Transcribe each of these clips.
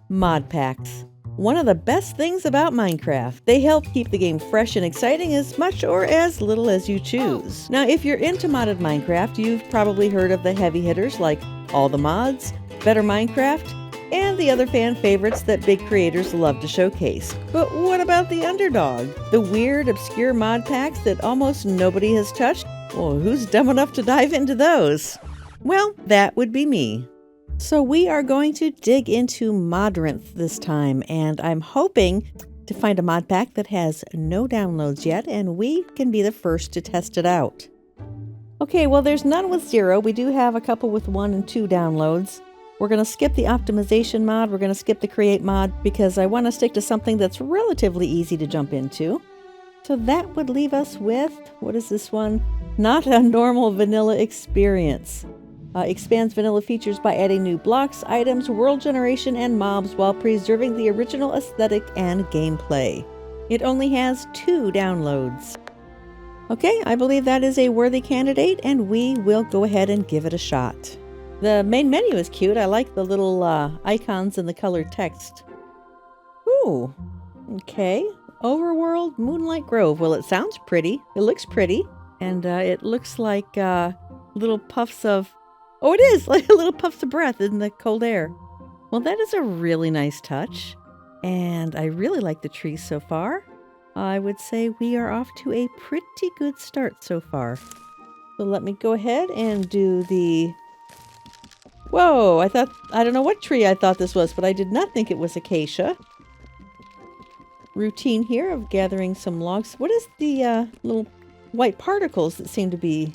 Mod packs. One of the best things about Minecraft. They help keep the game fresh and exciting as much or as little as you choose. Now, if you're into modded Minecraft, you've probably heard of the heavy hitters like All the Mods, Better Minecraft, and the other fan favorites that big creators love to showcase. But what about the underdog? The weird, obscure mod packs that almost nobody has touched? Well, who's dumb enough to dive into those? Well, that would be me. So we are going to dig into Modrinth this time, and I'm hoping to find a mod pack that has no downloads yet, and we can be the first to test it out. Okay, well there's none with 0. We do have a couple with 1 and 2 downloads. We're going to skip the optimization mod, we're going to skip the create mod, because I want to stick to something that's relatively easy to jump into. So that would leave us with, what is this one? Not a normal vanilla experience. Expands vanilla features by adding new blocks, items, world generation, and mobs while preserving the original aesthetic and gameplay. It only has 2 downloads. Okay, I believe that is a worthy candidate, and we will go ahead and give it a shot. The main menu is cute. I like the little icons and the colored text. Ooh, okay. Overworld Moonlight Grove. Well, it sounds pretty. It looks pretty. And it looks like little puffs of... Oh, it is! Like little puffs of breath in the cold air. Well, that is a really nice touch. And I really like the trees so far. I would say we are off to a pretty good start so far. So let me go ahead and do the... Whoa! I don't know what tree I thought this was, but I did not think it was acacia. Routine here of gathering some logs. What is the little white particles that seem to be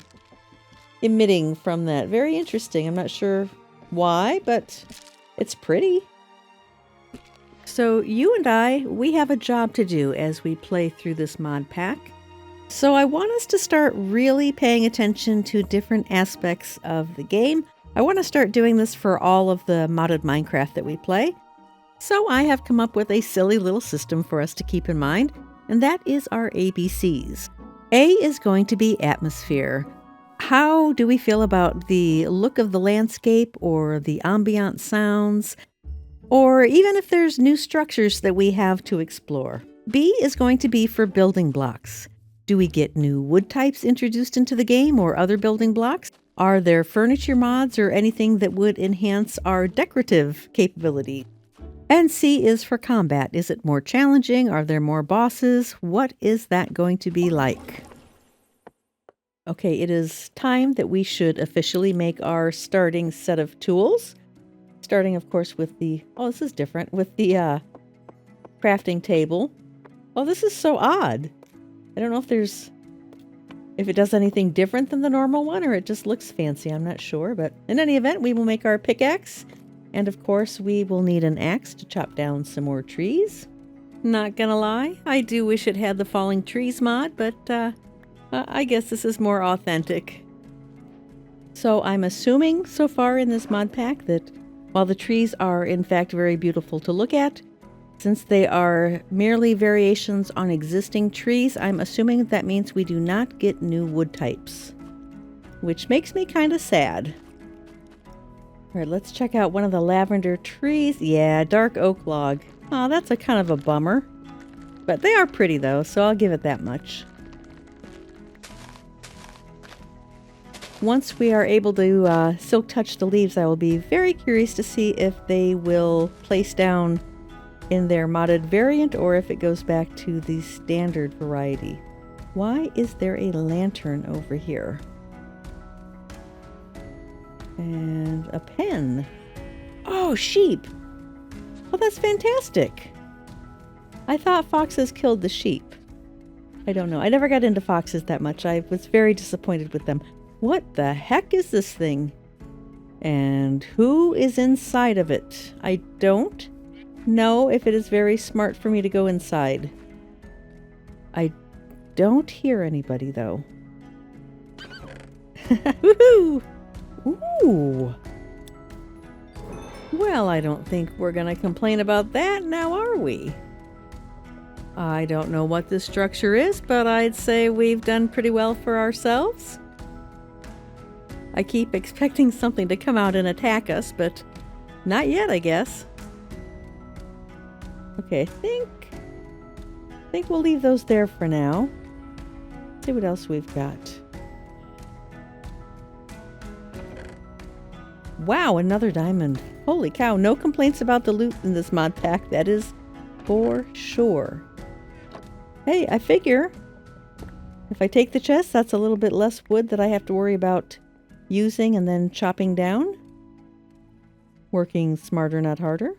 emitting from that? Very interesting. I'm not sure why, but it's pretty. So you and I, we have a job to do as we play through this mod pack. So I want us to start really paying attention to different aspects of the game. I want to start doing this for all of the modded Minecraft that we play. So I have come up with a silly little system for us to keep in mind, and that is our ABCs. A is going to be atmosphere. How do we feel about the look of the landscape or the ambient sounds, or even if there's new structures that we have to explore? B is going to be for building blocks. Do we get new wood types introduced into the game or other building blocks? Are there furniture mods or anything that would enhance our decorative capability? And C is for combat. Is it more challenging? Are there more bosses? What is that going to be like? Okay, it is time that we should officially make our starting set of tools. Starting, of course, with the... Oh, this is different. With the crafting table. Oh, this is so odd. I don't know if it does anything different than the normal one, or it just looks fancy. I'm not sure, but in any event, we will make our pickaxe. And of course, we will need an axe to chop down some more trees. Not gonna lie, I do wish it had the falling trees mod, but I guess this is more authentic. So I'm assuming so far in this mod pack that while the trees are in fact very beautiful to look at, since they are merely variations on existing trees, I'm assuming that means we do not get new wood types, which makes me kind of sad. All right, let's check out one of the lavender trees. Yeah, dark oak log. Oh, that's a kind of a bummer. But they are pretty though, so I'll give it that much. Once we are able to silk touch the leaves, I will be very curious to see if they will place down in their modded variant or if it goes back to the standard variety. Why is there a lantern over here? And a pen. Oh, sheep! Oh, that's fantastic! I thought foxes killed the sheep. I don't know. I never got into foxes that much. I was very disappointed with them. What the heck is this thing? And who is inside of it? I don't know if it is very smart for me to go inside. I don't hear anybody though. Woohoo! Ooh! Well, I don't think we're gonna complain about that now, are we? I don't know what this structure is, but I'd say we've done pretty well for ourselves. I keep expecting something to come out and attack us, but not yet, I guess. Okay, I think we'll leave those there for now. See what else we've got. Wow, another diamond. Holy cow, no complaints about the loot in this mod pack. That is for sure. Hey, I figure if I take the chest, that's a little bit less wood that I have to worry about using and then chopping down. Working smarter, not harder.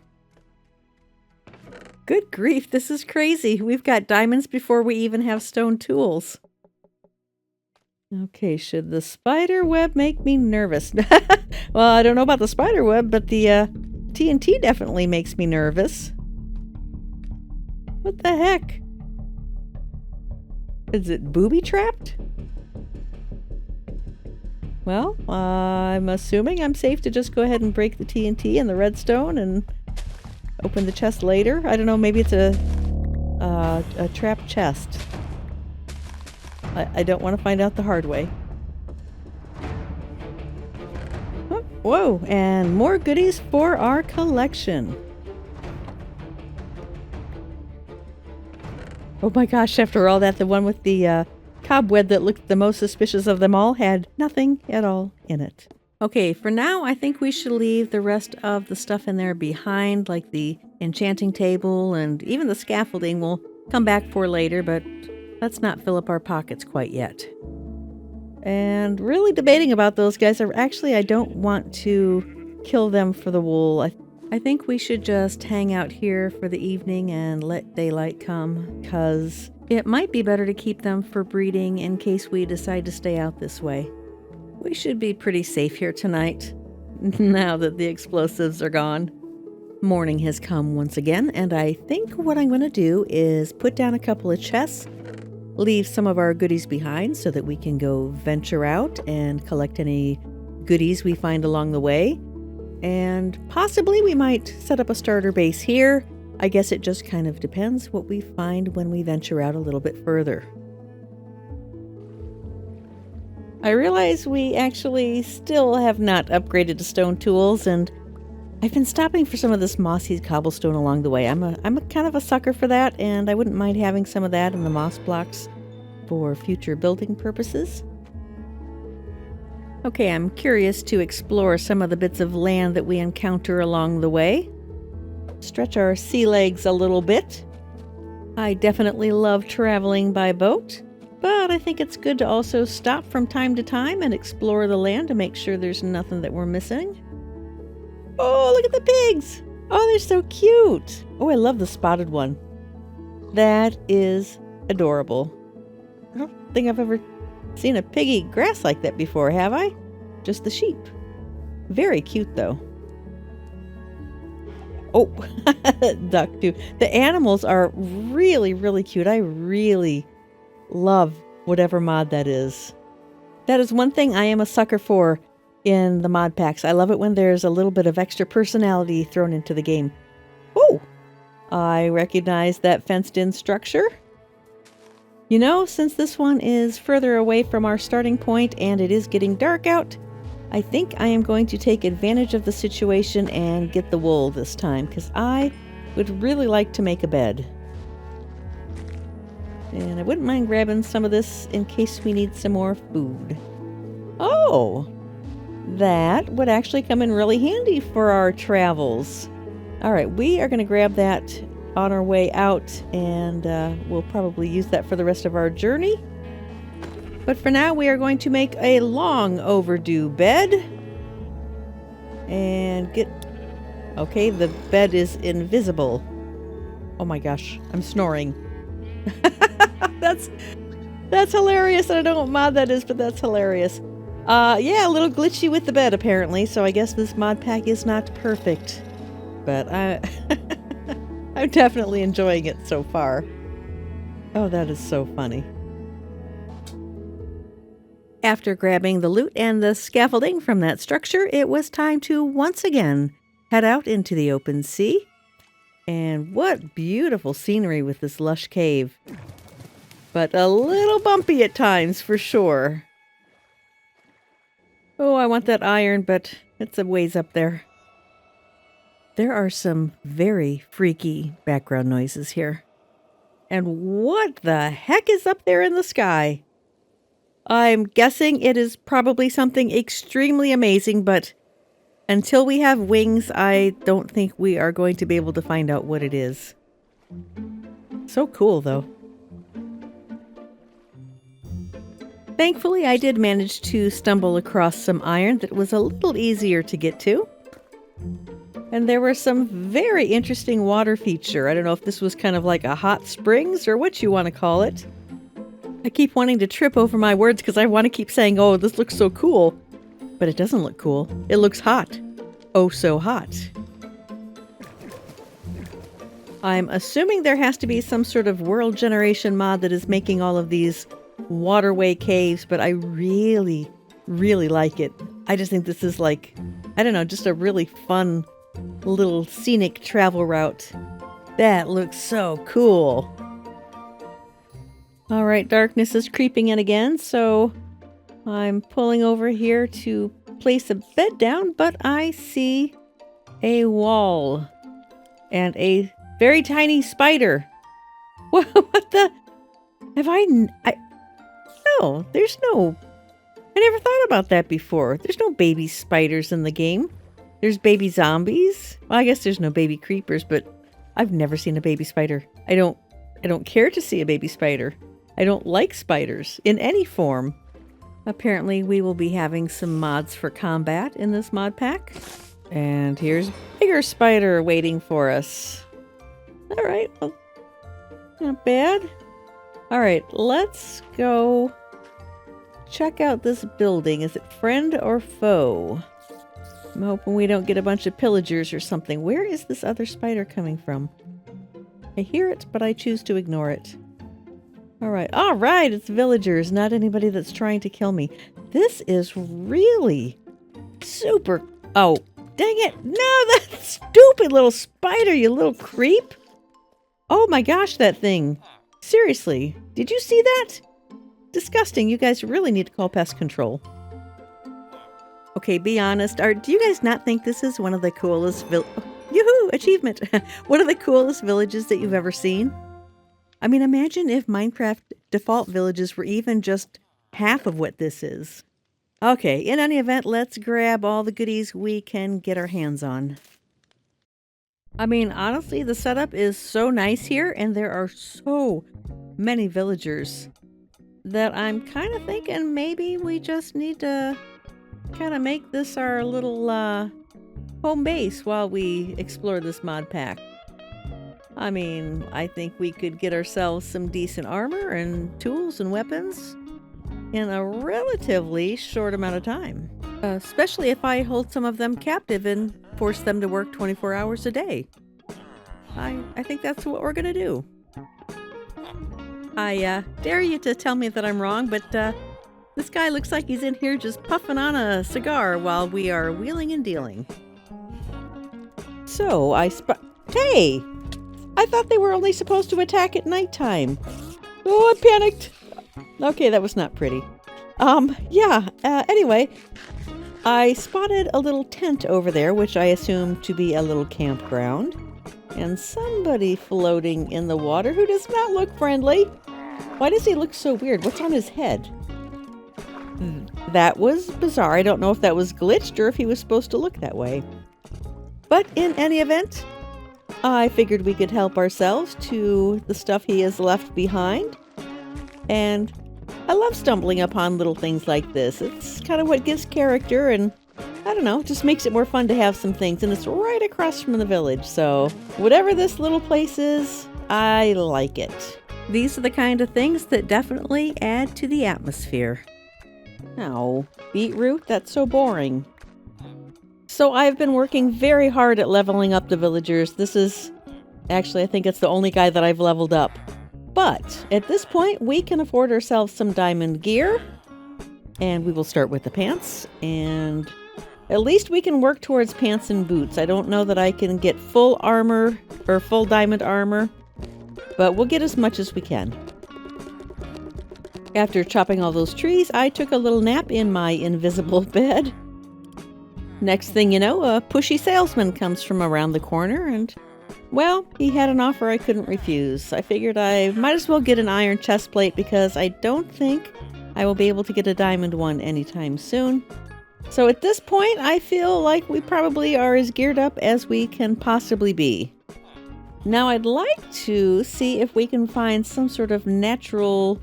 Good grief, this is crazy. We've got diamonds before we even have stone tools. Okay, should the spider web make me nervous? Well, I don't know about the spider web, but the TNT definitely makes me nervous. What the heck? Is it booby-trapped? Well, I'm assuming I'm safe to just go ahead and break the TNT and the redstone and open the chest later. I don't know, maybe it's a trapped chest. I don't want to find out the hard way. Oh, whoa, and more goodies for our collection. Oh my gosh, after all that, the one with the cobweb that looked the most suspicious of them all had nothing at all in it. Okay, for now, I think we should leave the rest of the stuff in there behind, like the enchanting table and even the scaffolding we'll come back for later, but let's not fill up our pockets quite yet. And really debating about those guys. Actually, I don't want to kill them for the wool. I think we should just hang out here for the evening and let daylight come, because it might be better to keep them for breeding in case we decide to stay out this way. We should be pretty safe here tonight, now that the explosives are gone. Morning has come once again, and I think what I'm going to do is put down a couple of chests, leave some of our goodies behind so that we can go venture out and collect any goodies we find along the way. And possibly we might set up a starter base here. I guess it just kind of depends what we find when we venture out a little bit further. I realize we actually still have not upgraded to stone tools, and I've been stopping for some of this mossy cobblestone along the way. I'm a kind of a sucker for that, and I wouldn't mind having some of that in the moss blocks for future building purposes. Okay, I'm curious to explore some of the bits of land that we encounter along the way. Stretch our sea legs a little bit. I definitely love traveling by boat, but I think it's good to also stop from time to time and explore the land to make sure there's nothing that we're missing. Oh, look at the pigs! Oh, they're so cute! Oh, I love the spotted one. That is adorable. I don't think I've ever seen a pig eat grass like that before, have I? Just the sheep. Very cute, though. Oh, duck too. The animals are really, really cute. I really love whatever mod that is. That is one thing I am a sucker for in the mod packs. I love it when there's a little bit of extra personality thrown into the game. Oh, I recognize that fenced-in structure. You know, since this one is further away from our starting point and it is getting dark out, I think I am going to take advantage of the situation and get the wool this time, because I would really like to make a bed. And I wouldn't mind grabbing some of this in case we need some more food. Oh, that would actually come in really handy for our travels. All right, we are going to grab that on our way out, and we'll probably use that for the rest of our journey. But for now, we are going to make a long overdue bed. And get... Okay, the bed is invisible. Oh my gosh, I'm snoring. That's hilarious. I don't know what mod that is, but that's hilarious. Yeah, a little glitchy with the bed apparently, so I guess this mod pack is not perfect. But I'm definitely enjoying it so far. Oh, that is so funny. After grabbing the loot and the scaffolding from that structure, it was time to once again head out into the open sea. And what beautiful scenery with this lush cave. But a little bumpy at times for sure. Oh, I want that iron, but it's a ways up there. There are some very freaky background noises here. And what the heck is up there in the sky? I'm guessing it is probably something extremely amazing, but until we have wings, I don't think we are going to be able to find out what it is. So cool, though. Thankfully, I did manage to stumble across some iron that was a little easier to get to. And there was some very interesting water feature. I don't know if this was kind of like a hot springs or what you want to call it. I keep wanting to trip over my words because I want to keep saying, oh, this looks so cool. But it doesn't look cool. It looks hot. Oh, so hot. I'm assuming there has to be some sort of world generation mod that is making all of these waterway caves, but I really, really like it. I just think this is like, I don't know, just a really fun little scenic travel route. That looks so cool. All right, darkness is creeping in again, so I'm pulling over here to place a bed down, but I see a wall and a very tiny spider. What the? Have I no, there's no, I never thought about that before. There's no baby spiders in the game. There's baby zombies. Well, I guess there's no baby creepers, but I've never seen a baby spider. I don't care to see a baby spider. I don't like spiders in any form. Apparently, we will be having some mods for combat in this mod pack. And here's bigger spider waiting for us. All right, well, not bad. All right, let's go check out this building. Is it friend or foe? I'm hoping we don't get a bunch of pillagers or something. Where is this other spider coming from? I hear it, but I choose to ignore it. All right, it's villagers, not anybody that's trying to kill me. This is really super... Oh, dang it. No, that stupid little spider, you little creep. Oh my gosh, that thing. Seriously, did you see that? Disgusting. You guys really need to call pest control. Okay, be honest. Do you guys not think this is one of the coolest Yoo-hoo! Achievement! One of the coolest villages that you've ever seen? I mean, imagine if Minecraft default villages were even just half of what this is. Okay, in any event, let's grab all the goodies we can get our hands on. I mean, honestly, the setup is so nice here, and there are so many villagers that I'm kind of thinking maybe we just need to kind of make this our little home base while we explore this mod pack. I mean, I think we could get ourselves some decent armor and tools and weapons in a relatively short amount of time. Especially if I hold some of them captive and force them to work 24 hours a day. I think that's what we're gonna do. I dare you to tell me that I'm wrong, but this guy looks like he's in here just puffing on a cigar while we are wheeling and dealing. So Hey! I thought they were only supposed to attack at nighttime. Oh, I panicked. Okay, that was not pretty. Anyway, I spotted a little tent over there, which I assume to be a little campground. And somebody floating in the water who does not look friendly. Why does he look so weird? What's on his head? That was bizarre. I don't know if that was glitched or if he was supposed to look that way. But in any event, I figured we could help ourselves to the stuff he has left behind. And I love stumbling upon little things like this. It's kind of what gives character, and I don't know, just makes it more fun to have some things. And it's right across from the village, so whatever this little place is, I like it. These are the kind of things that definitely add to the atmosphere. Oh, beetroot? That's so boring. So I've been working very hard at leveling up the villagers. This is, actually, I think it's the only guy that I've leveled up. But at this point, we can afford ourselves some diamond gear. And we will start with the pants. And at least we can work towards pants and boots. I don't know that I can get full armor or full diamond armor. But we'll get as much as we can. After chopping all those trees, I took a little nap in my invisible bed. Next thing you know, a pushy salesman comes from around the corner and, well, he had an offer I couldn't refuse. I figured I might as well get an iron chest plate because I don't think I will be able to get a diamond one anytime soon. So at this point, I feel like we probably are as geared up as we can possibly be. Now I'd like to see if we can find some sort of natural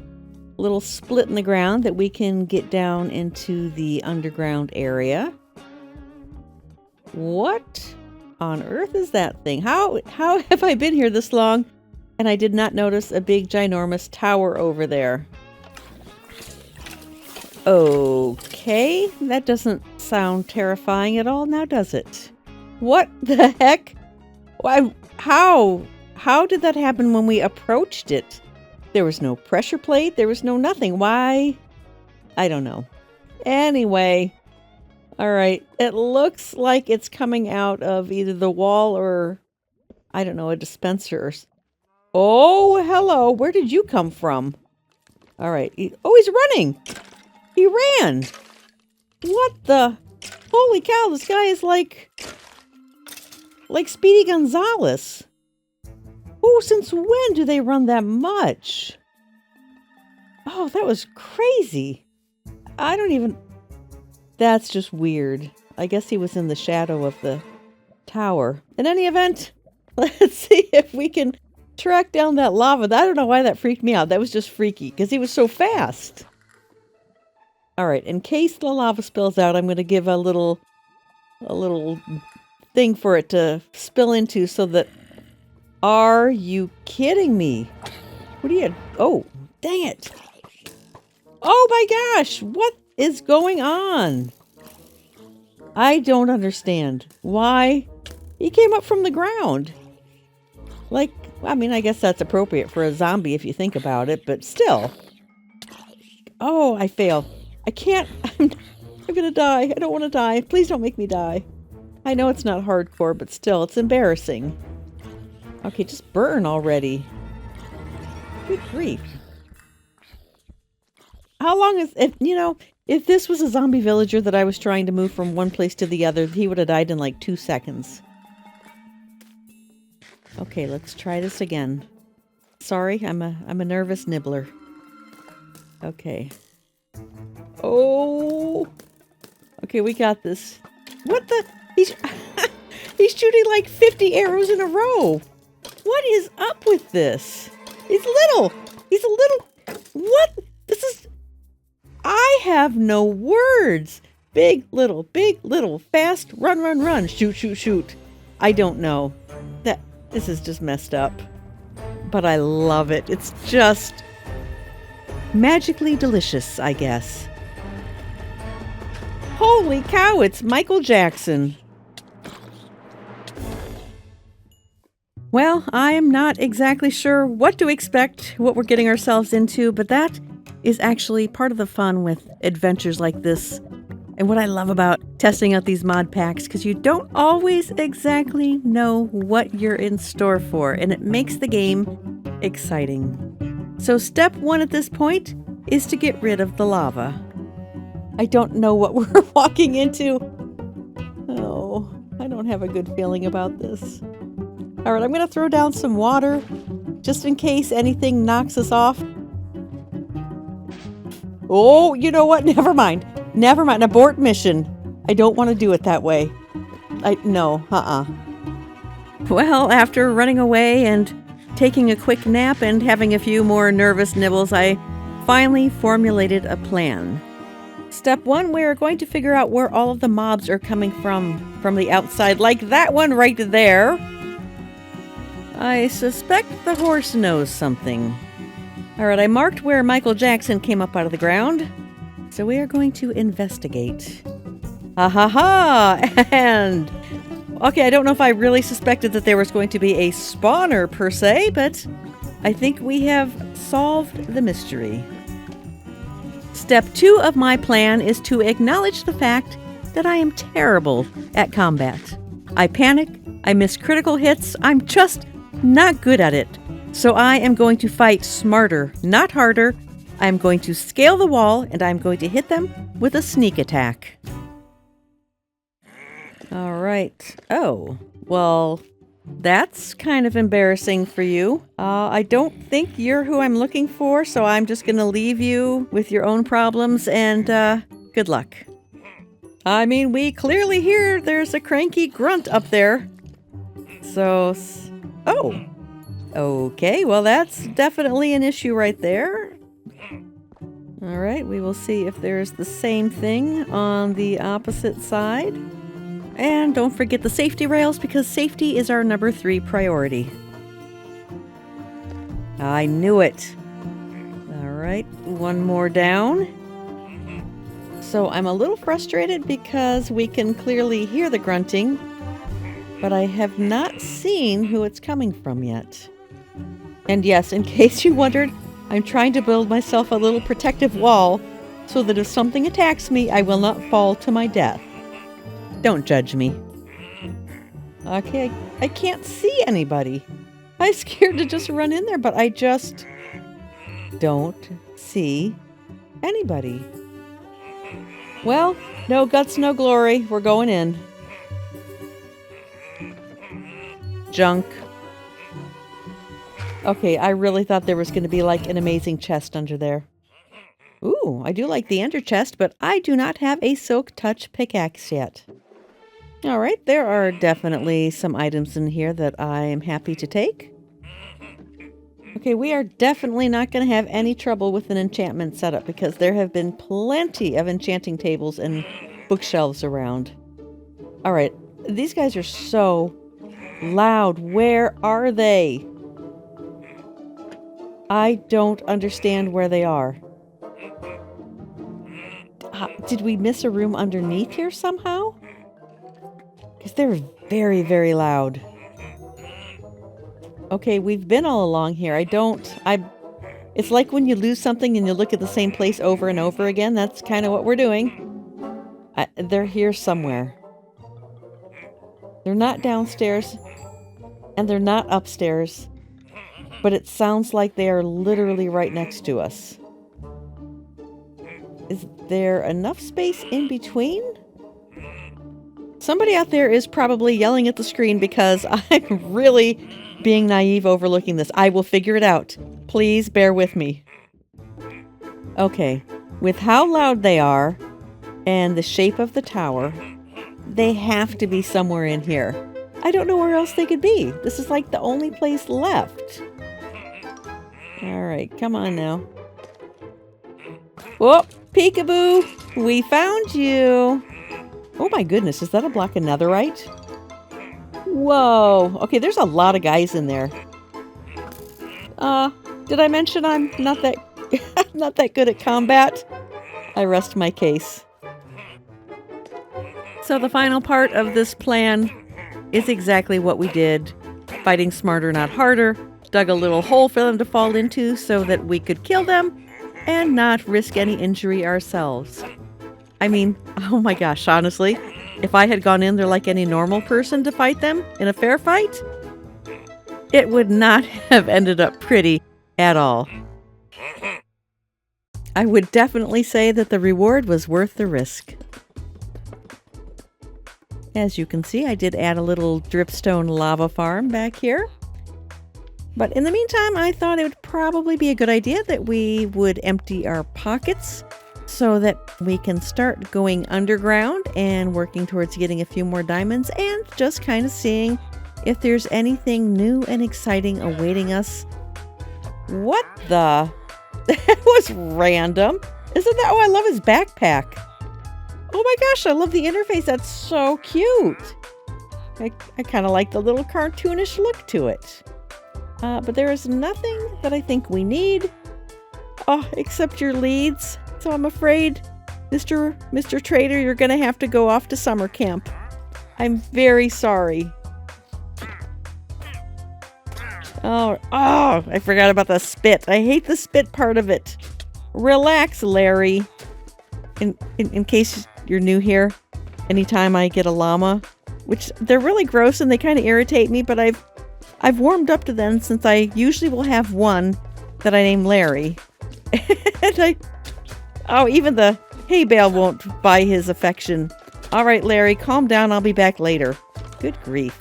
little split in the ground that we can get down into the underground area. What on earth is that thing? How have I been here this long and I did not notice a big ginormous tower over there? Okay, that doesn't sound terrifying at all now, does it? What the heck? Why, how did that happen when we approached it? There was no pressure plate, there was no nothing. Why? I don't know. Anyway, all right, it looks like it's coming out of either the wall or, I don't know, a dispenser. Oh, hello, where did you come from? All right, oh, he's running. He ran. What the? Holy cow, this guy is like Speedy Gonzales. Oh, since when do they run that much? Oh, that was crazy. I don't even... That's just weird. I guess he was in the shadow of the tower. In any event, let's see if we can track down that lava. I don't know why that freaked me out. That was just freaky because he was so fast. All right, in case the lava spills out, I'm going to give a little thing for it to spill into so that... Are you kidding me? What are you... Oh, dang it. Oh my gosh, what is going on? I don't understand why he came up from the ground. Like, I mean, I guess that's appropriate for a zombie if you think about it, but still. Oh, I fail. I can't... I'm gonna die. I don't want to die. Please don't make me die. I know it's not hardcore, but still, it's embarrassing. Okay, just burn already. Good grief. How long is... If this was a zombie villager that I was trying to move from one place to the other, he would have died in like 2 seconds. Okay, let's try this again. Sorry, I'm a nervous nibbler. Okay. Oh. Okay, we got this. What the? He's shooting like 50 arrows in a row. What is up with this? He's little. He's a little... What? This is... I have no words. Big, little, fast, run, run, run, shoot, shoot, shoot. I don't know. This is just messed up. But I love it. It's just magically delicious, I guess. Holy cow, it's Michael Jackson. Well, I am not exactly sure what to expect, what we're getting ourselves into, but that is actually part of the fun with adventures like this. And what I love about testing out these mod packs, because you don't always exactly know what you're in store for, and it makes the game exciting. So step 1 at this point is to get rid of the lava. I don't know what we're walking into. Oh, I don't have a good feeling about this. All right, I'm going to throw down some water just in case anything knocks us off. Oh, you know what? Never mind. Never mind. Abort mission. I don't want to do it that way. No. Well, after running away and taking a quick nap and having a few more nervous nibbles, I finally formulated a plan. Step 1, we're going to figure out where all of the mobs are coming from the outside, like that one right there. I suspect the horse knows something. All right, I marked where Michael Jackson came up out of the ground. So we are going to investigate. And... Okay, I don't know if I really suspected that there was going to be a spawner per se, but I think we have solved the mystery. Step 2 of my plan is to acknowledge the fact that I am terrible at combat. I panic, I miss critical hits, I'm just not good at it. So I am going to fight smarter, not harder. I'm going to scale the wall and I'm going to hit them with a sneak attack. All right. Oh, well, that's kind of embarrassing for you. I don't think you're who I'm looking for, so I'm just going to leave you with your own problems and good luck. I mean, we clearly hear there's a cranky grunt up there. So, oh, okay. Well, that's definitely an issue right there. All right, we will see if there's the same thing on the opposite side. And don't forget the safety rails, because safety is our number 3 priority. I knew it. All right, one more down. So I'm a little frustrated because we can clearly hear the grunting, but I have not seen who it's coming from yet. And yes, in case you wondered, I'm trying to build myself a little protective wall so that if something attacks me, I will not fall to my death. Don't judge me. Okay, I can't see anybody. I'm scared to just run in there, but I just don't see anybody. Well, no guts, no glory. We're going in. Junk. Okay, I really thought there was going to be like an amazing chest under there. Ooh, I do like the ender chest, but I do not have a silk touch pickaxe yet. All right, there are definitely some items in here that I am happy to take. Okay, we are definitely not going to have any trouble with an enchantment setup because there have been plenty of enchanting tables and bookshelves around. All right, these guys are so loud. Where are they? I don't understand where they are. Did we miss a room underneath here somehow? Because they're very, very loud. Okay, we've been all along here. It's like when you lose something and you look at the same place over and over again. That's kind of what we're doing. They're here somewhere. They're not downstairs and they're not upstairs, but it sounds like they are literally right next to us. Is there enough space in between? Somebody out there is probably yelling at the screen because I'm really being naive overlooking this. I will figure it out. Please bear with me. Okay, with how loud they are and the shape of the tower, they have to be somewhere in here. I don't know where else they could be. This is like the only place left. All right, come on now. Whoop, peekaboo, we found you. Oh my goodness, is that a block of netherite? Whoa. Okay, there's a lot of guys in there. Did I mention I'm not that not that good at combat? I rest my case. So the final part of this plan is exactly what we did. Fighting smarter, not harder. Dug a little hole for them to fall into so that we could kill them and not risk any injury ourselves. I mean, oh my gosh, honestly, if I had gone in there like any normal person to fight them in a fair fight, it would not have ended up pretty at all. I would definitely say that the reward was worth the risk. As you can see, I did add a little dripstone lava farm back here. But in the meantime, I thought it would probably be a good idea that we would empty our pockets so that we can start going underground and working towards getting a few more diamonds and just kind of seeing if there's anything new and exciting awaiting us. What the? That was random. Isn't that? Oh, I love his backpack. Oh my gosh, I love the interface. That's so cute. I kind of like the little cartoonish look to it. But there is nothing that I think we need. Oh, except your leads. So I'm afraid, Mr. Trader, you're going to have to go off to summer camp. I'm very sorry. Oh, I forgot about the spit. I hate the spit part of it. Relax, Larry. In case you're new here, anytime I get a llama, which they're really gross and they kind of irritate me, but I've warmed up to them since I usually will have one that I name Larry. And even the hay bale won't buy his affection. All right, Larry, calm down. I'll be back later. Good grief.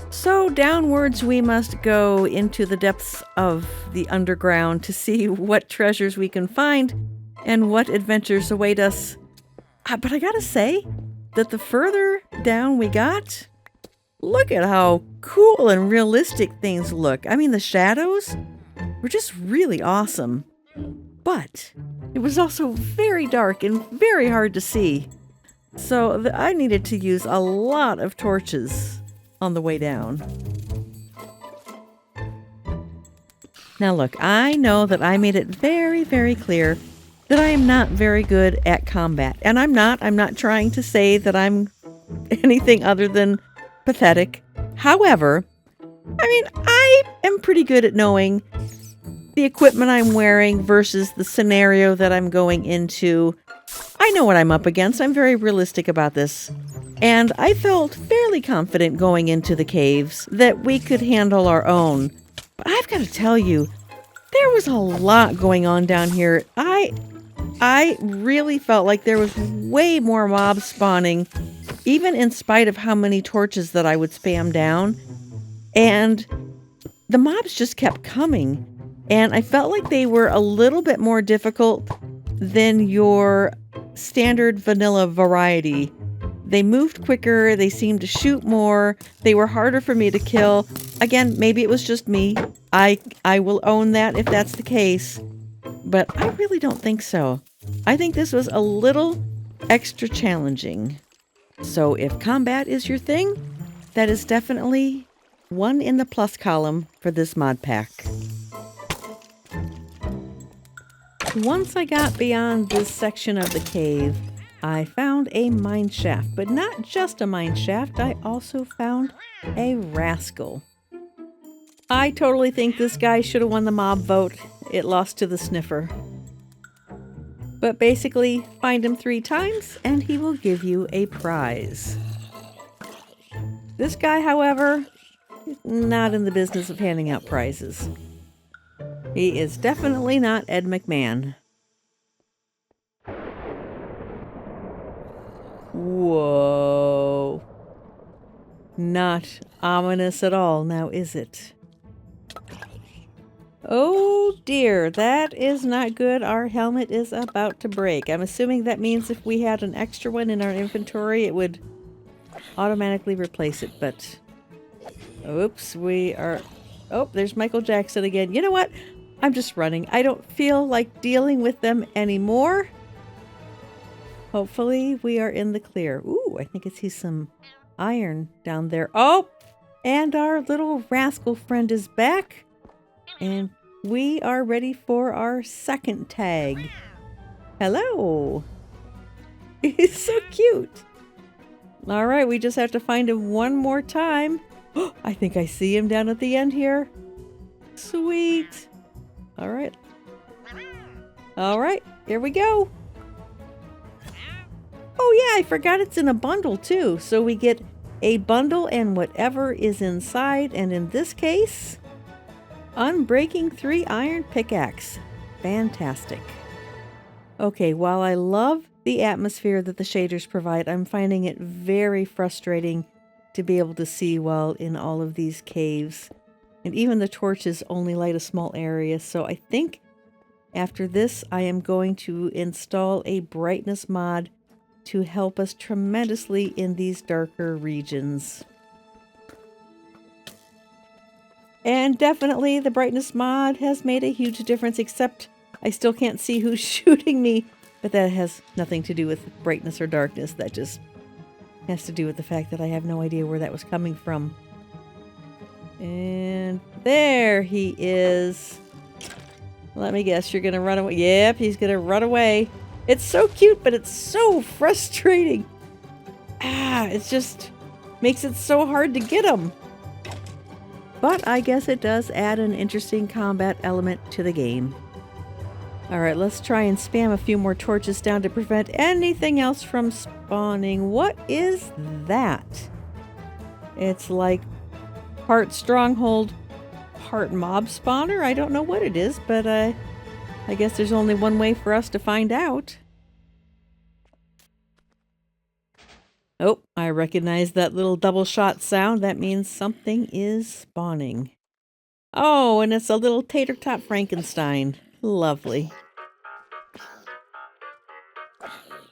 So downwards we must go into the depths of the underground to see what treasures we can find and what adventures await us. But I gotta say that the further down we got, look at how cool and realistic things look. I mean, the shadows were just really awesome. But it was also very dark and very hard to see. So I needed to use a lot of torches on the way down. Now look, I know that I made it very, very clear that I am not very good at combat. And I'm not trying to say that I'm anything other than pathetic. However, I mean, I am pretty good at knowing the equipment I'm wearing versus the scenario that I'm going into. I know what I'm up against. I'm very realistic about this. And I felt fairly confident going into the caves that we could handle our own. But I've got to tell you, there was a lot going on down here. I really felt like there was way more mobs spawning, even in spite of how many torches that I would spam down. And the mobs just kept coming. And I felt like they were a little bit more difficult than your standard vanilla variety. They moved quicker, they seemed to shoot more, they were harder for me to kill. Again, maybe it was just me. I will own that if that's the case. But I really don't think so. I think this was a little extra challenging. So if combat is your thing, that is definitely one in the plus column for this mod pack. Once I got beyond this section of the cave, I found a mine shaft, but not just a mine shaft, I also found a rascal. I totally think this guy should have won the mob vote. It lost to the sniffer. But basically, find him 3 times and he will give you a prize. This guy, however, is not in the business of handing out prizes. He is definitely not Ed McMahon. Whoa. Not ominous at all, now is it? Oh dear, that is not good. Our helmet is about to break. I'm assuming that means if we had an extra one in our inventory, it would automatically replace it, but... Oops, we are... Oh, there's Michael Jackson again. You know what? I'm just running. I don't feel like dealing with them anymore. Hopefully we are in the clear. Ooh, I think I see some iron down there. Oh, and our little rascal friend is back. And we are ready for our second tag. Hello. He's so cute. All right, we just have to find him one more time. Oh, I think I see him down at the end here. Sweet. All right. All right, here we go. Oh yeah, I forgot it's in a bundle too. So we get a bundle and whatever is inside. And in this case, Unbreaking 3 Iron Pickaxe. Fantastic. Okay, while I love the atmosphere that the shaders provide, I'm finding it very frustrating to be able to see while in all of these caves. And even the torches only light a small area. So I think after this, I am going to install a brightness mod to help us tremendously in these darker regions. And definitely the brightness mod has made a huge difference, except I still can't see who's shooting me. But that has nothing to do with brightness or darkness. That just has to do with the fact that I have no idea where that was coming from. And there he is. Let me guess, you're gonna run away. Yep, he's gonna run away. It's so cute, but it's so frustrating. It just makes it so hard to get him. But I guess it does add an interesting combat element to the game. Alright, let's try and spam a few more torches down to prevent anything else from spawning. What is that? It's like part stronghold, part mob spawner? I don't know what it is, but I guess there's only one way for us to find out. Oh, I recognize that little double shot sound. That means something is spawning. Oh, and it's a little tater tot Frankenstein. Lovely.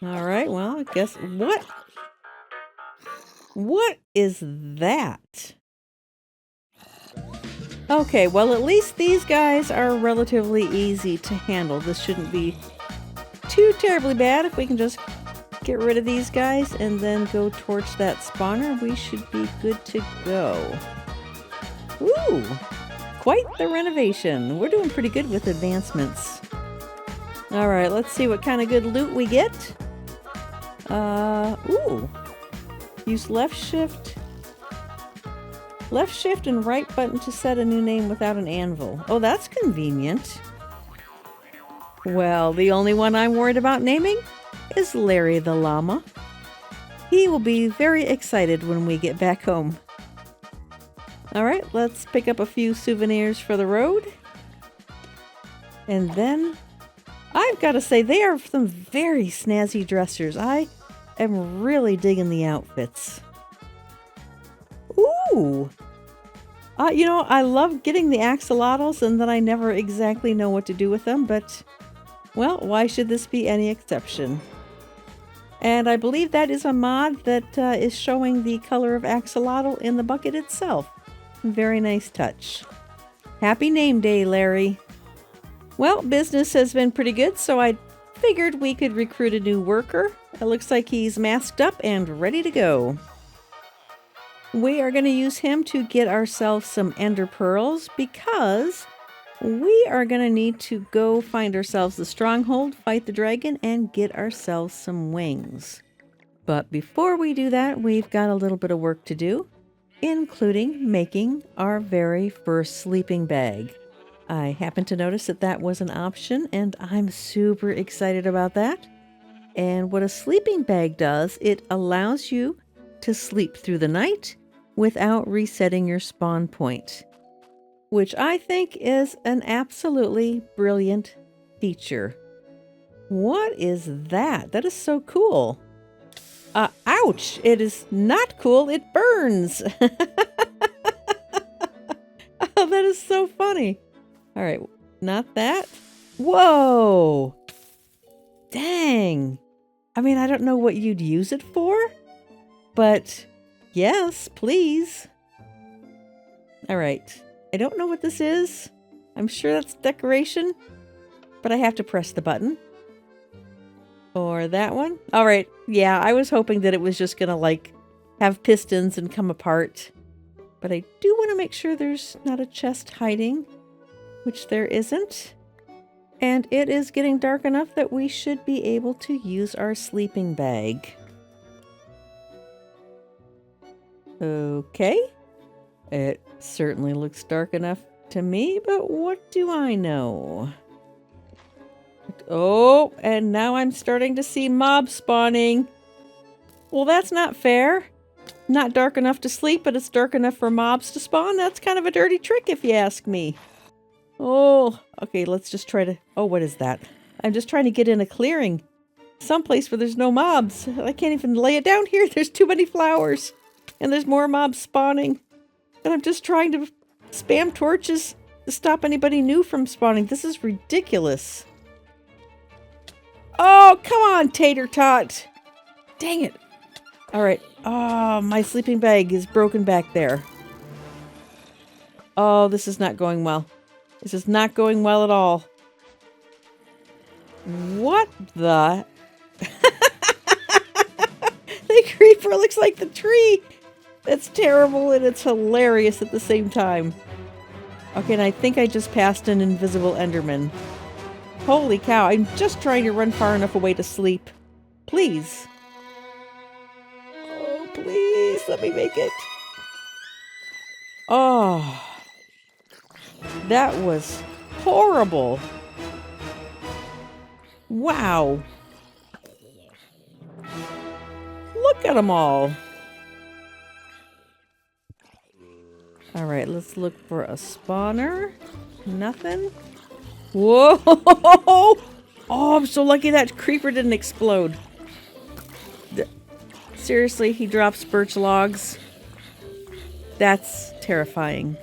All right, well, I guess what is that? Okay, well, at least these guys are relatively easy to handle. This shouldn't be too terribly bad. If we can just get rid of these guys and then go torch that spawner, we should be good to go. Ooh, quite the renovation. We're doing pretty good with advancements. All right, let's see what kind of good loot we get. Ooh. Use left shift and right button to set a new name without an anvil. Oh, that's convenient. Well, the only one I'm worried about naming is Larry the llama. He will be very excited when we get back home. All right, let's pick up a few souvenirs for the road. And then I've got to say, they are some very snazzy dressers. I am really digging the outfits. Ooh! You know, I love getting the axolotls and then I never exactly know what to do with them, but, well, why should this be any exception? And I believe that is a mod that is showing the color of axolotl in the bucket itself. Very nice touch. Happy name day, Larry. Well, business has been pretty good, so I figured we could recruit a new worker. It looks like he's masked up and ready to go. We are going to use him to get ourselves some ender pearls because we are going to need to go find ourselves the stronghold, fight the dragon, and get ourselves some wings. But before we do that, we've got a little bit of work to do, including making our very first sleeping bag. I happened to notice that that was an option, and I'm super excited about that. And what a sleeping bag does, it allows you to sleep through the night without resetting your spawn point, which I think is an absolutely brilliant feature. What is that? That is so cool. Ouch! It is not cool. It burns. Oh, that is so funny. All right, not that. Whoa! Dang. I mean, I don't know what you'd use it for, but yes, please. All right. I don't know what this is. I'm sure that's decoration, but I have to press the button. Or that one. All right. Yeah, I was hoping that it was just going to like have pistons and come apart. But I do want to make sure there's not a chest hiding, which there isn't. And it is getting dark enough that we should be able to use our sleeping bag. Okay. It certainly looks dark enough to me, but what do I know? Oh, and now I'm starting to see mobs spawning. Well, that's not fair. Not dark enough to sleep, but it's dark enough for mobs to spawn. That's kind of a dirty trick if you ask me. Oh, okay, let's just try to... Oh, what is that? I'm just trying to get in a clearing. Someplace where there's no mobs. I can't even lay it down here. There's too many flowers. And there's more mobs spawning. And I'm just trying to spam torches to stop anybody new from spawning. This is ridiculous. Oh, come on, Tater Tot. Dang it. All right. Oh, my sleeping bag is broken back there. Oh, this is not going well. This is not going well at all. What the... The creeper looks like the tree. It's terrible and it's hilarious at the same time. Okay, and I think I just passed an invisible Enderman. Holy cow, I'm just trying to run far enough away to sleep. Please. Oh, please, let me make it. Oh. That was horrible. Wow. Look at them all. All right, let's look for a spawner. Nothing. Whoa! Oh, I'm so lucky that creeper didn't explode. Seriously, he drops birch logs. That's terrifying.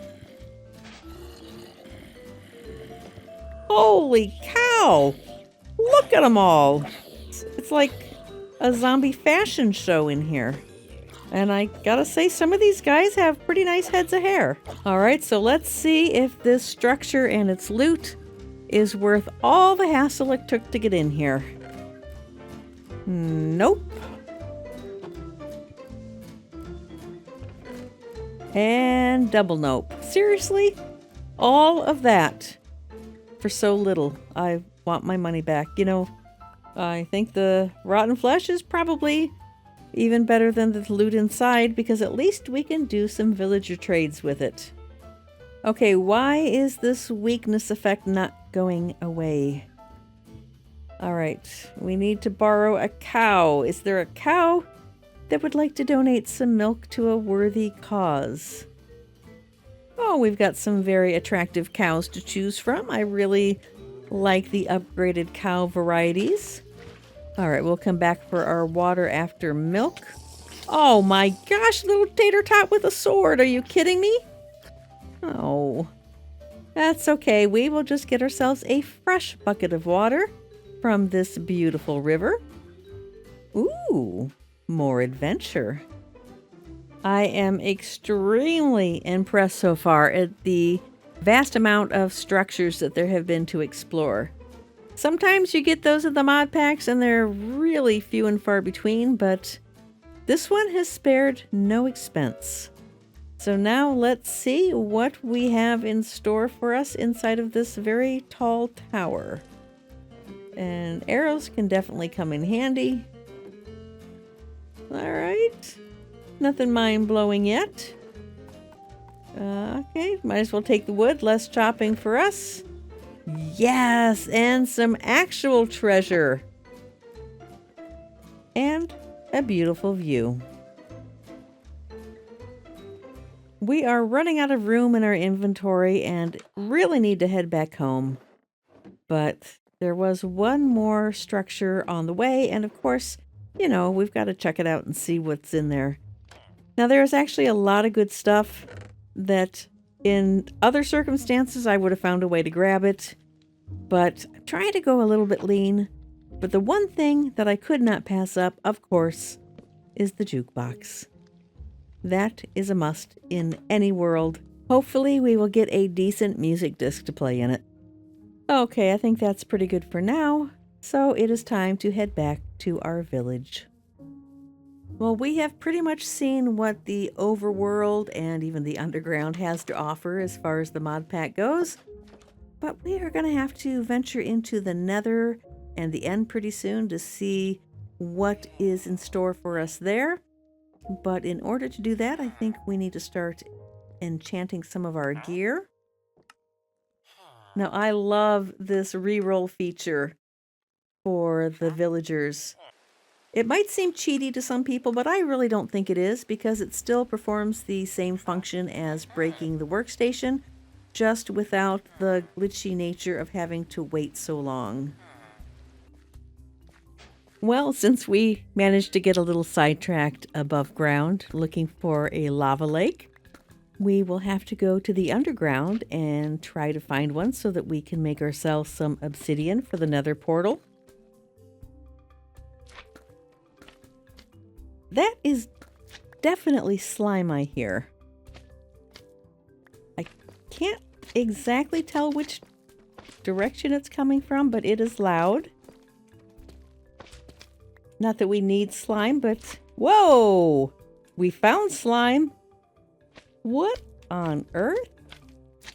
Holy cow! Look at them all! It's like a zombie fashion show in here. And I gotta say, some of these guys have pretty nice heads of hair. Alright, so let's see if this structure and its loot is worth all the hassle it took to get in here. Nope. And double nope. Seriously? All of that for so little. I want my money back. You know, I think the rotten flesh is probably even better than the loot inside, because at least we can do some villager trades with it. Okay, why is this weakness effect not going away? Alright, we need to borrow a cow. Is there a cow that would like to donate some milk to a worthy cause? Oh, we've got some very attractive cows to choose from. I really like the upgraded cow varieties. Alright, we'll come back for our water after milk. Oh my gosh, little tater tot with a sword. Are you kidding me? Oh, that's okay. We will just get ourselves a fresh bucket of water from this beautiful river. Ooh, more adventure. I am extremely impressed so far at the vast amount of structures that there have been to explore. Sometimes you get those at the mod packs and they're really few and far between, but this one has spared no expense. So now let's see what we have in store for us inside of this very tall tower. And arrows can definitely come in handy. Alright. Nothing mind-blowing yet. Okay, might as well take the wood. Less chopping for us. Yes, and some actual treasure. And a beautiful view. We are running out of room in our inventory and really need to head back home. But there was one more structure on the way, and of course, you know, we've got to check it out and see what's in there. Now, there's actually a lot of good stuff that in other circumstances I would have found a way to grab it, but I'm trying to go a little bit lean. But the one thing that I could not pass up, of course, is the jukebox. That is a must in any world. Hopefully we will get a decent music disc to play in it. Okay, I think that's pretty good for now. So it is time to head back to our village. Well, we have pretty much seen what the overworld and even the underground has to offer as far as the mod pack goes. But we are going to have to venture into the nether and the end pretty soon to see what is in store for us there. But in order to do that, I think we need to start enchanting some of our gear. Now, I love this reroll feature for the villagers. It might seem cheaty to some people, but I really don't think it is, because it still performs the same function as breaking the workstation, just without the glitchy nature of having to wait so long. Well, since we managed to get a little sidetracked above ground looking for a lava lake, we will have to go to the underground and try to find one so that we can make ourselves some obsidian for the nether portal. That is definitely slime I hear. I can't exactly tell which direction it's coming from, but it is loud. Not that we need slime, but whoa! We found slime. What on earth?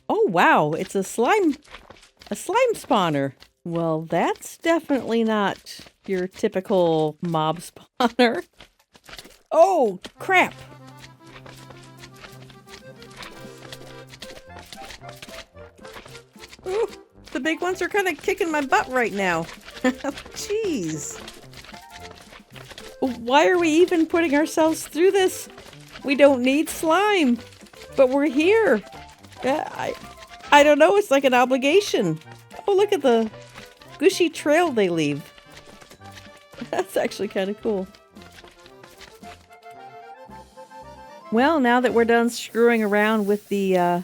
Oh wow, it's a slime spawner. Well, that's definitely not your typical mob spawner. Oh, crap. Ooh, the big ones are kind of kicking my butt right now. Jeez. Why are we even putting ourselves through this? We don't need slime, but we're here. I don't know, it's like an obligation. Oh, look at the gushy trail they leave. That's actually kind of cool. Well, now that we're done screwing around with the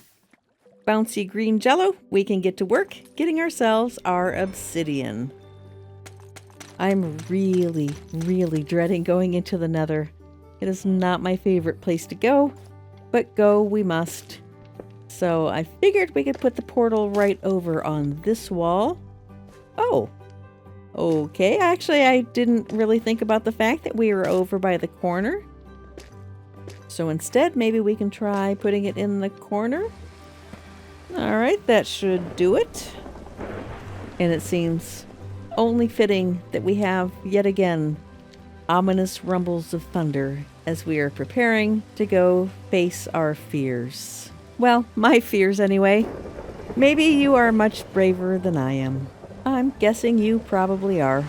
bouncy green jello, we can get to work getting ourselves our obsidian. I'm really, really dreading going into the Nether. It is not my favorite place to go, but go we must. So I figured we could put the portal right over on this wall. Oh, okay. Actually, I didn't really think about the fact that we were over by the corner. So instead, maybe we can try putting it in the corner. All right, that should do it. And it seems only fitting that we have, yet again, ominous rumbles of thunder as we are preparing to go face our fears. Well, my fears anyway. Maybe you are much braver than I am. I'm guessing you probably are.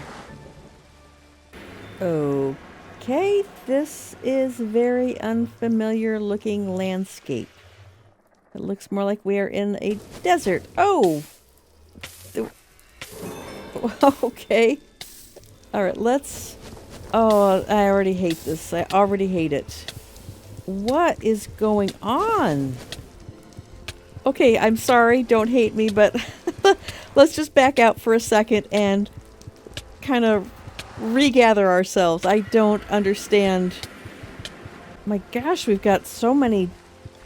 Okay, this is very unfamiliar looking landscape. It looks more like we are in a desert. Oh! Okay. Alright, let's... Oh, I already hate this. I already hate it. What is going on? Okay, I'm sorry. Don't hate me, but let's just back out for a second and kind of regather ourselves. I don't understand. My gosh, we've got so many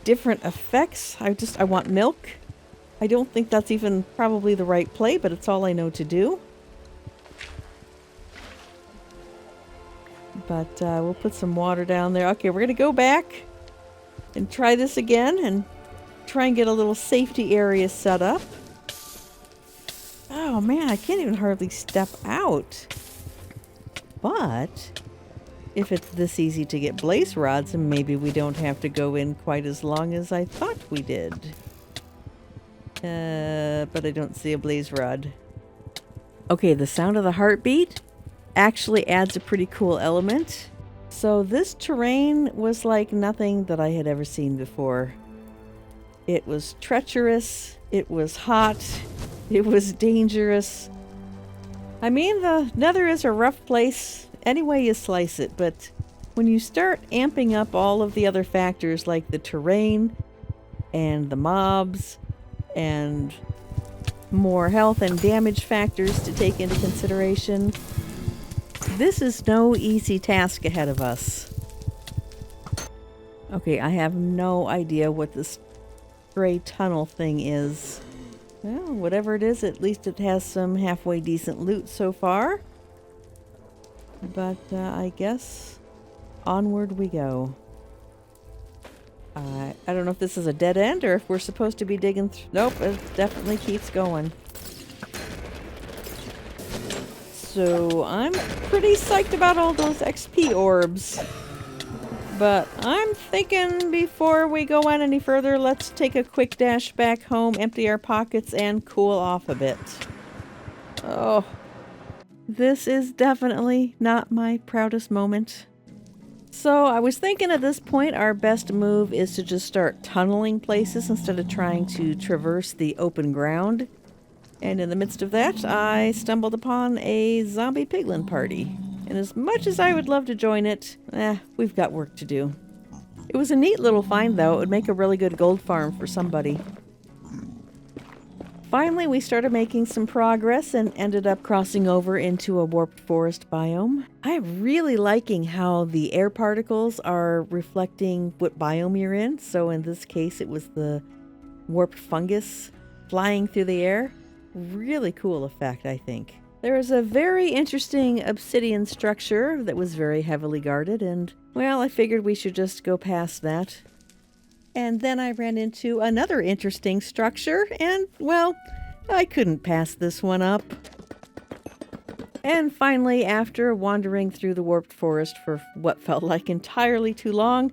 different effects. I want milk. I don't think that's even probably the right play, but it's all I know to do. But we'll put some water down there. Okay, we're going to go back and try this again and try and get a little safety area set up. Oh man, I can't even hardly step out. But if it's this easy to get blaze rods, then maybe we don't have to go in quite as long as I thought we did. But I don't see a blaze rod. Okay, the sound of the heartbeat actually adds a pretty cool element. So this terrain was like nothing that I had ever seen before. It was treacherous, it was hot, it was dangerous. I mean, the Nether is a rough place any way you slice it, but when you start amping up all of the other factors like the terrain and the mobs and more health and damage factors to take into consideration, this is no easy task ahead of us. Okay, I have no idea what this gray tunnel thing is. Well, whatever it is, at least it has some halfway decent loot so far. But I guess onward we go. I don't know if this is a dead end or if we're supposed to be digging nope, it definitely keeps going. So I'm pretty psyched about all those XP orbs. But I'm thinking before we go on any further, let's take a quick dash back home, empty our pockets, and cool off a bit. Oh, this is definitely not my proudest moment. So I was thinking at this point our best move is to just start tunneling places instead of trying to traverse the open ground. And in the midst of that, I stumbled upon a zombie piglin party. And as much as I would love to join it, we've got work to do. It was a neat little find, though. It would make a really good gold farm for somebody. Finally, we started making some progress and ended up crossing over into a warped forest biome. I'm really liking how the air particles are reflecting what biome you're in. So in this case, it was the warped fungus flying through the air. Really cool effect, I think. There is a very interesting obsidian structure that was very heavily guarded, and, well, I figured we should just go past that. And then I ran into another interesting structure, and, well, I couldn't pass this one up. And finally, after wandering through the warped forest for what felt like entirely too long,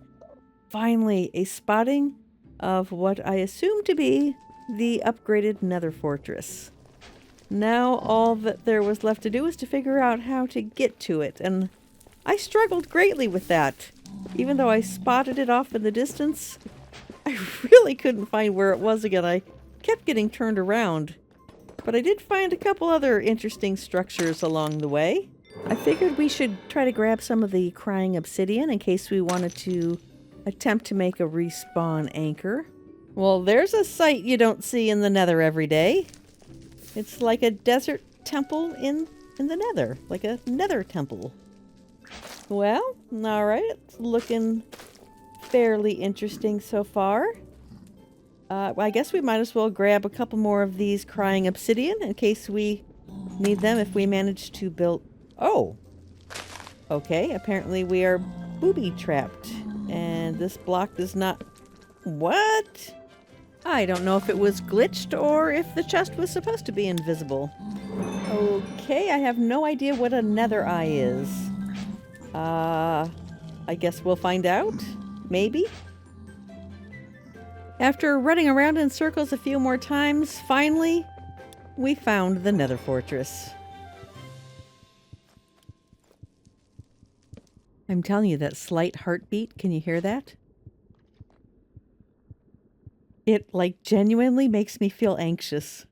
finally a spotting of what I assume to be the upgraded Nether Fortress. Now all that there was left to do was to figure out how to get to it, and I struggled greatly with that. Even though I spotted it off in the distance, I really couldn't find where it was again. I kept getting turned around. But I did find a couple other interesting structures along the way. I figured we should try to grab some of the crying obsidian in case we wanted to attempt to make a respawn anchor. Well, there's a sight you don't see in the Nether every day. It's like a desert temple in the Nether, like a Nether temple. Well, all right, it's looking fairly interesting so far. Well, I guess we might as well grab a couple more of these crying obsidian in case we need them if we manage to build... Oh! Okay, apparently we are booby-trapped. And this block does not... What? I don't know if it was glitched or if the chest was supposed to be invisible. Okay, I have no idea what a nether eye is. I guess we'll find out? Maybe? After running around in circles a few more times, finally, we found the Nether Fortress. I'm telling you, that slight heartbeat, can you hear that? It, like, genuinely makes me feel anxious.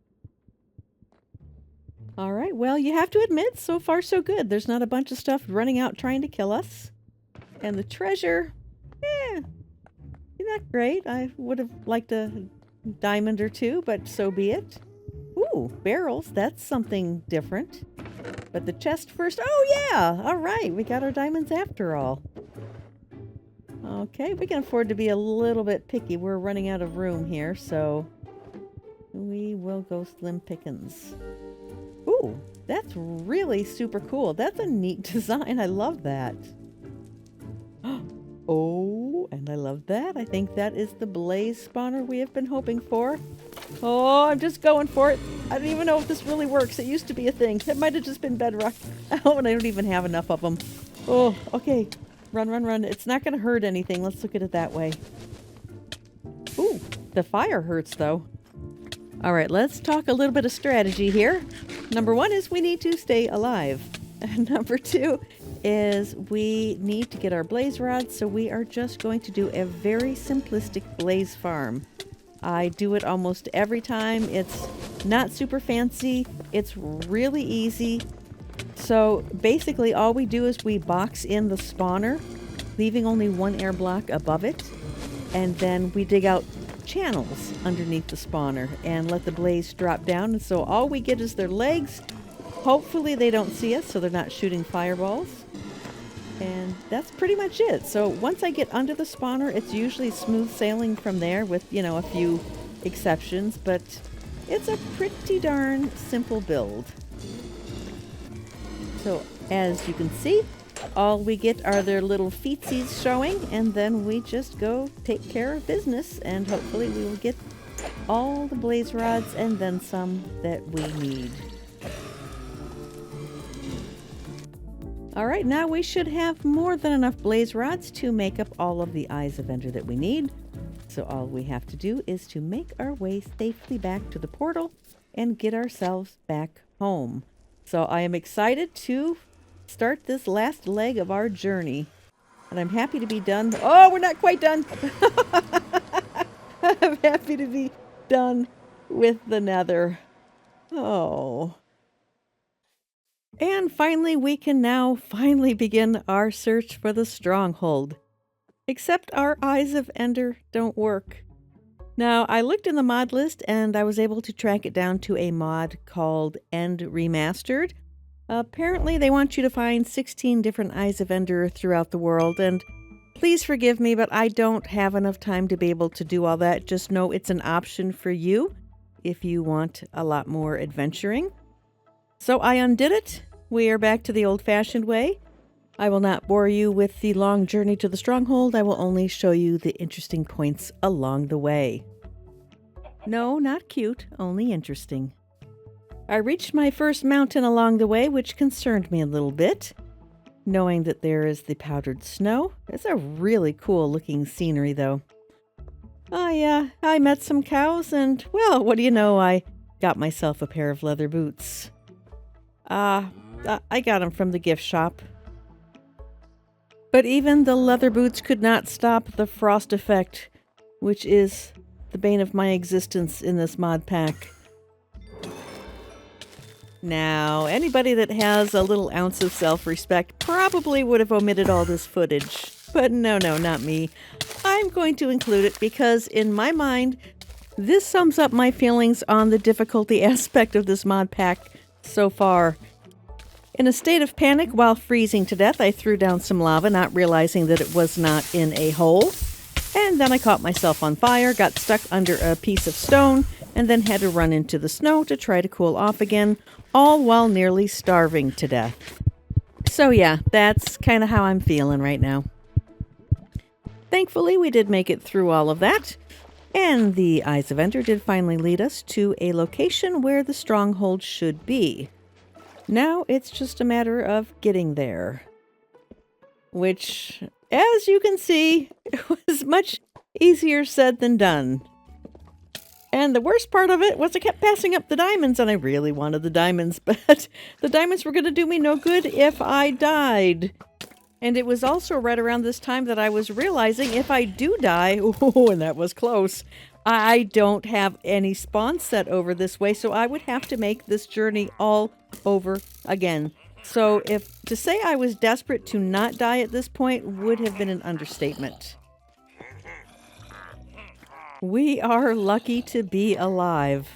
All right, well, you have to admit, so far so good. There's not a bunch of stuff running out trying to kill us. And the treasure, not great. I would have liked a diamond or two, but so be it. Ooh, barrels, that's something different. But the chest first. Oh, yeah, all right, we got our diamonds after all. Okay, we can afford to be a little bit picky. We're running out of room here, so we will go slim pickings. Ooh, that's really super cool. That's a neat design. I love that. Oh, and I love that. I think that is the blaze spawner we have been hoping for. Oh, I'm just going for it. I don't even know if this really works. It used to be a thing. It might have just been bedrock. Oh, and I don't even have enough of them. Oh, okay. Run, run, run. It's not going to hurt anything. Let's look at it that way. Ooh, the fire hurts, though. All right, let's talk a little bit of strategy here. Number one is we need to stay alive. And number two is we need to get our blaze rods, so we are just going to do a very simplistic blaze farm. I do it almost every time. It's not super fancy. It's really easy. So basically all we do is we box in the spawner, leaving only one air block above it, and then we dig out channels underneath the spawner and let the blaze drop down. And so all we get is their legs. Hopefully they don't see us, so they're not shooting fireballs. And that's pretty much it. So once I get under the spawner, it's usually smooth sailing from there with, you know, a few exceptions, but it's a pretty darn simple build. So as you can see, all we get are their little feetsies showing, and then we just go take care of business, and hopefully we will get all the blaze rods and then some that we need. All right, now we should have more than enough blaze rods to make up all of the eyes of Ender that we need. So all we have to do is to make our way safely back to the portal and get ourselves back home. So I am excited to start this last leg of our journey. And I'm happy to be done. Oh, we're not quite done. I'm happy to be done with the nether. Oh. And finally, we can now finally begin our search for the stronghold. Except our eyes of Ender don't work. Now, I looked in the mod list and I was able to track it down to a mod called End Remastered. Apparently, they want you to find 16 different eyes of Ender throughout the world, and please forgive me, but I don't have enough time to be able to do all that. Just know it's an option for you if you want a lot more adventuring. So I undid it. We are back to the old-fashioned way. I will not bore you with the long journey to the stronghold. I will only show you the interesting points along the way. No, not cute, only interesting. I reached my first mountain along the way, which concerned me a little bit. Knowing that there is the powdered snow. It's a really cool looking scenery, though. I met some cows and, well, what do you know, I got myself a pair of leather boots. I got them from the gift shop. But even the leather boots could not stop the frost effect, which is the bane of my existence in this mod pack. Now, anybody that has a little ounce of self-respect probably would have omitted all this footage. But no, not me. I'm going to include it because in my mind, this sums up my feelings on the difficulty aspect of this mod pack so far. In a state of panic while freezing to death, I threw down some lava, not realizing that it was not in a hole. And then I caught myself on fire, got stuck under a piece of stone, and then had to run into the snow to try to cool off again, all while nearly starving to death. So yeah, that's kind of how I'm feeling right now. Thankfully, we did make it through all of that, and the Eyes of Ender did finally lead us to a location where the stronghold should be. Now it's just a matter of getting there. Which, as you can see, it was much easier said than done. And the worst part of it was I kept passing up the diamonds, and I really wanted the diamonds, but the diamonds were going to do me no good if I died. And it was also right around this time that I was realizing if I do die, oh, and that was close, I don't have any spawn set over this way, so I would have to make this journey all over again. So to say I was desperate to not die at this point would have been an understatement. We are lucky to be alive.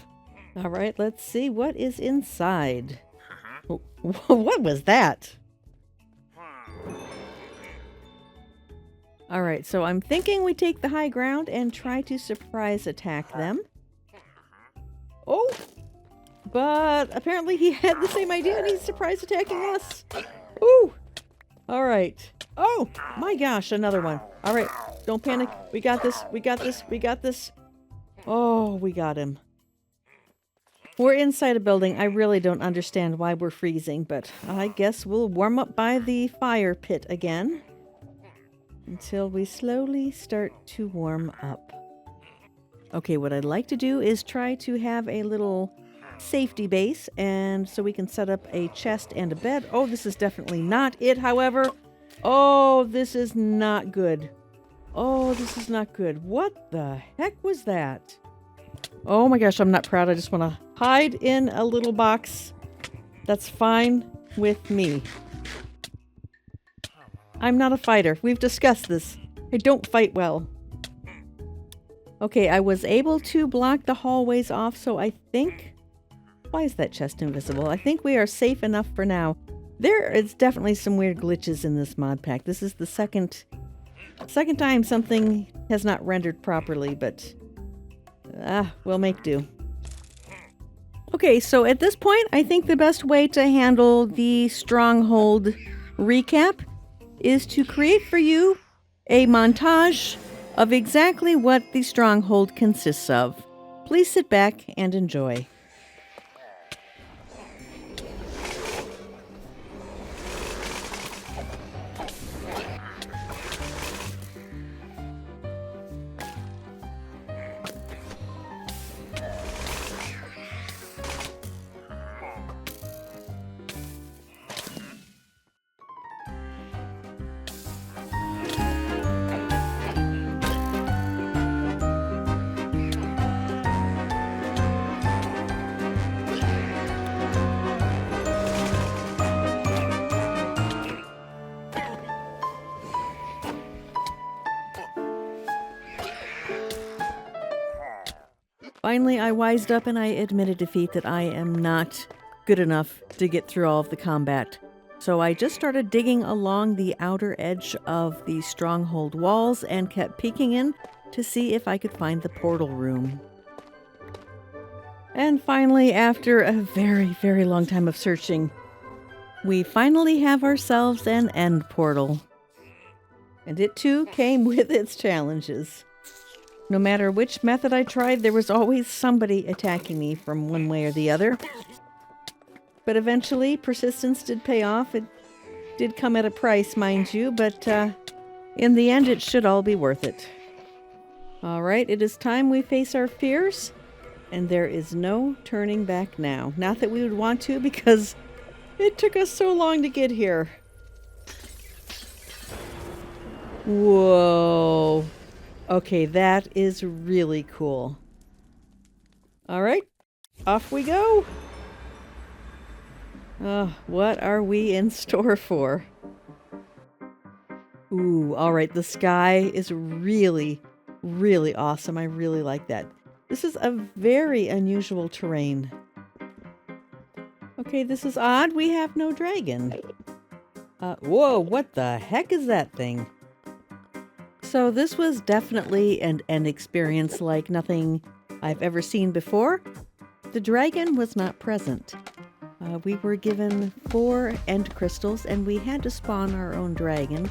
All right, let's see what is inside. What was that? All right, so I'm thinking we take the high ground and try to surprise attack them. Oh, but apparently he had the same idea and he's surprise attacking us. Ooh, all right. Oh, my gosh, another one. All right, don't panic. We got this, we got this, we got this. Oh, we got him. We're inside a building. I really don't understand why we're freezing, but I guess we'll warm up by the fire pit again. Until we slowly start to warm up. Okay, what I'd like to do is try to have a little safety base, and so we can set up a chest and a bed. Oh, this is definitely not it, however. Oh, this is not good. Oh, this is not good. What the heck was that? Oh my gosh, I'm not proud. I just want to hide in a little box. That's fine with me. I'm not a fighter. We've discussed this. I don't fight well. Okay, I was able to block the hallways off, so I think... Why is that chest invisible? I think we are safe enough for now. There is definitely some weird glitches in this mod pack. This is the second time something has not rendered properly, but... we'll make do. Okay, so at this point, I think the best way to handle the stronghold recap is to create for you a montage of exactly what the stronghold consists of. Please sit back and enjoy. Finally, I wised up and I admitted defeat that I am not good enough to get through all of the combat. So I just started digging along the outer edge of the stronghold walls and kept peeking in to see if I could find the portal room. And finally, after a very, very long time of searching, we finally have ourselves an end portal. And it too came with its challenges. No matter which method I tried, there was always somebody attacking me from one way or the other. But eventually, persistence did pay off. It did come at a price, mind you, but in the end, it should all be worth it. All right, it is time we face our fears, and there is no turning back now. Not that we would want to, because it took us so long to get here. Whoa. Okay, that is really cool. All right, off we go. What are we in store for? Ooh, all right. The sky is really, really awesome. I really like that. This is a very unusual terrain. Okay, this is odd. We have no dragon. Whoa, what the heck is that thing? So this was definitely an experience like nothing I've ever seen before. The dragon was not present. We were given 4 end crystals and we had to spawn our own dragon.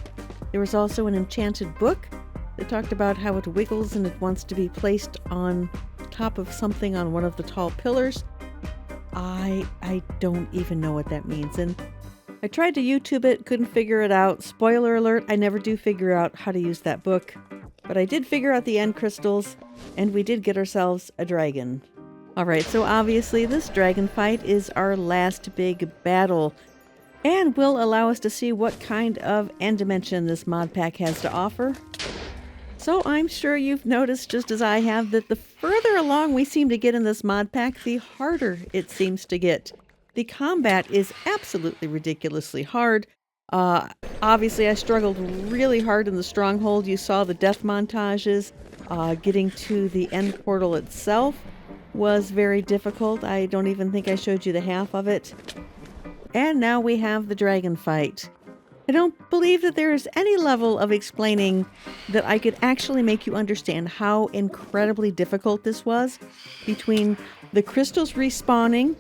There was also an enchanted book that talked about how it wiggles and it wants to be placed on top of something on one of the tall pillars. I don't even know what that means. And I tried to YouTube it, couldn't figure it out. Spoiler alert, I never do figure out how to use that book. But I did figure out the end crystals, and we did get ourselves a dragon. Alright, so obviously this dragon fight is our last big battle, and will allow us to see what kind of end dimension this mod pack has to offer. So I'm sure you've noticed, just as I have, that the further along we seem to get in this mod pack, the harder it seems to get. The combat is absolutely ridiculously hard. Obviously I struggled really hard in the stronghold. You saw the death montages. Getting to the end portal itself was very difficult. I don't even think I showed you the half of it. And now we have the dragon fight. I don't believe that there is any level of explaining that I could actually make you understand how incredibly difficult this was, between the crystals respawning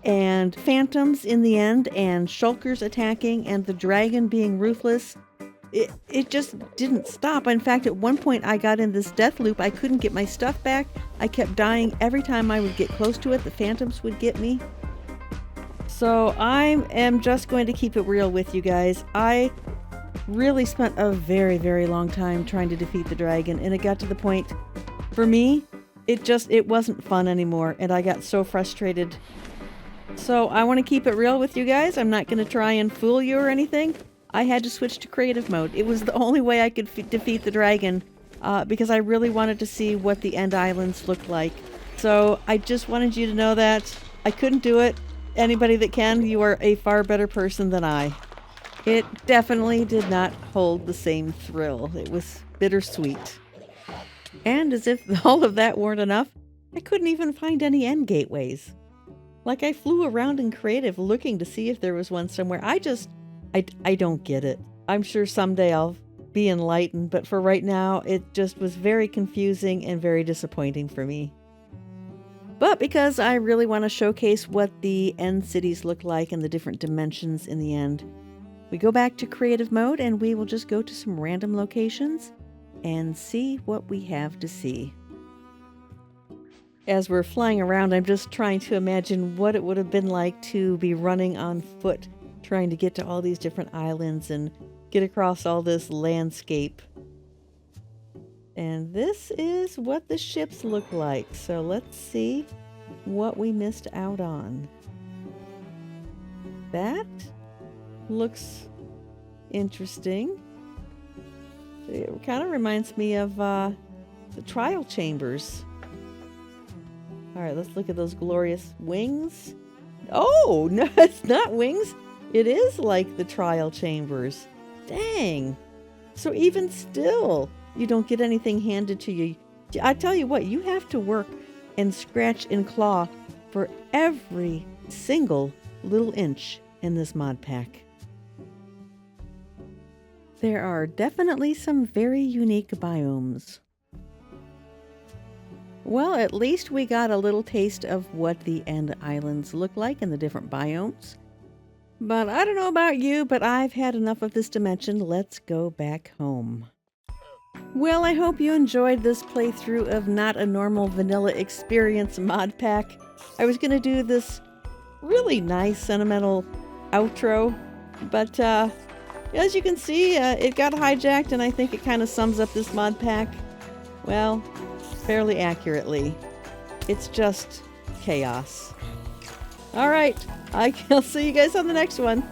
and phantoms in the end and shulkers attacking and the dragon being ruthless. It just didn't stop. In fact, at one point I got in this death loop. I couldn't get my stuff back. I kept dying. Every time I would get close to it, the phantoms would get me. So I am just going to keep it real with you guys. I really spent a very, very long time trying to defeat the dragon, and it got to the point, for me, it wasn't fun anymore, and I got so frustrated. So I want to keep it real with you guys. I'm not going to try and fool you or anything. I had to switch to creative mode. It was the only way I could defeat the dragon, because I really wanted to see what the end islands looked like. So I just wanted you to know that I couldn't do it. Anybody that can, you are a far better person than I. It definitely did not hold the same thrill. It was bittersweet. And as if all of that weren't enough, I couldn't even find any end gateways. Like, I flew around in creative looking to see if there was one somewhere. I don't get it. I'm sure someday I'll be enlightened, but for right now, it just was very confusing and very disappointing for me. But because I really want to showcase what the end cities look like and the different dimensions in the end, we go back to creative mode and we will just go to some random locations and see what we have to see. As we're flying around, I'm just trying to imagine what it would have been like to be running on foot, trying to get to all these different islands and get across all this landscape. And this is what the ships look like. So let's see what we missed out on. That looks interesting. It kind of reminds me of the trial chambers. All right, let's look at those glorious wings. Oh, no, it's not wings. It is like the trial chambers. Dang. So even still, you don't get anything handed to you. I tell you what, you have to work and scratch and claw for every single little inch in this mod pack. There are definitely some very unique biomes. Well, at least we got a little taste of what the end islands look like in the different biomes. But I don't know about you, but I've had enough of this dimension. Let's go back home. Well, I hope you enjoyed this playthrough of Not a Normal Vanilla Experience mod pack. I was going to do this really nice sentimental outro, but as you can see, it got hijacked, and I think it kind of sums up this mod pack, well, fairly accurately. It's just chaos. All right, I'll see you guys on the next one.